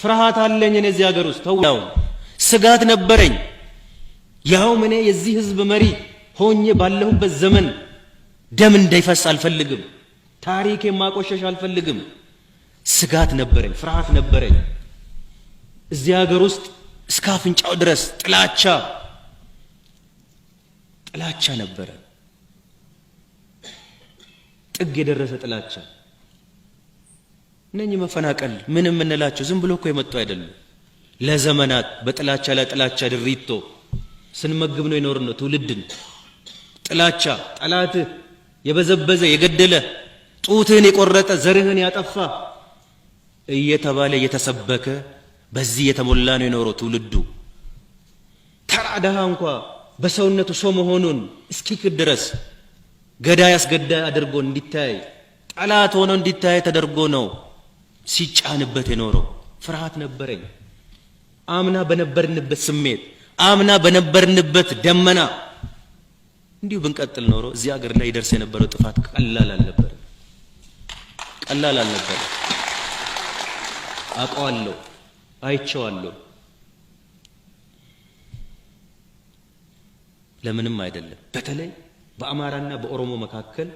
ፍርሃት አለኝ እኔ እዚህ ሀገር ውስጥ ተው ስጋት ነበረኝ ያው እኔ የዚህ ህዝብ መሪ ሆኜ ባለሁበት ዘመን ደም እንዳይፈስ አልፈልግም ታሪክ የማቆሸሽ አልፈልግም ስጋት ነበረኝ ፍርሃት ነበረኝ እዚህ ሀገር ውስጥ እስከ አፍንጫው ድረስ ጥላቻ ነበረ ጥግ የደረሰ ጥላቻ እነኚህ መፈናቀል ምንም እንላቸው ዝም ብሎ እኮ የመጡ አይደለም ለዘመናት በጥላቻ ለጥላቻ ድሪቶ ስንመግብ ነው የኖርነው ትውልድን ጥላቻ ጠላት የበዘበዘ የገደለ ጡትህን የቆረጠ ዘርህን ያጠፋ እየተባለ እየተሰበከ በዚህ የተሞላ ነው የኖረው ትውልዱ ተራዳህ እንኳን በሰውነቱ ሰው መሆኑን እስኪክድ ድረስ ገዳይ አስገዳይ አድርጎ እንዲታይ ጠላት ሆኖ እንዲታይ ተደርጎ ነው ሲጫንበት የኖረው ፍርሃት ነበረኝ አምና በነበርንበት ስሜት አምና በነበርንበት ደመና እንዲሁ ብንቀጥል ኖሮ እዚህ ሀገር ላይ ይደርስ የነበረው ጥፋት ቀላል አልነበር አውቀዋለሁ አይቼዋለሁ ለምንም አይደለም በተለይ በአማራና በኦሮሞ መካከል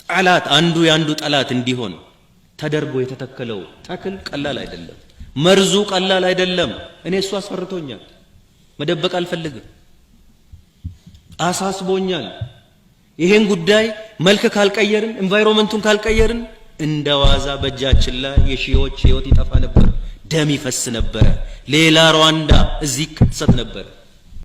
ጠላት አንዱ ያንዱ ጠላት እንዲሆን ተደርጎ የተተከለው ተክል ቀላል አይደለም መርዙ ቀላል አይደለም እኔ እሱ አስፈርቶኛል መደበቅ አልፈልግም አሳስቦኛል ይሄን ጉዳይ መልክ ካልቀየርን ኤንቫይሮንመንቱን ካልቀየርን እንደዋዛ በእጃችን ላይ የሺዎች ህይወት ይጠፋ ነበር ደም ይፈስ ነበር ሌላ ሩዋንዳ እዚህ ከተሰት ነበር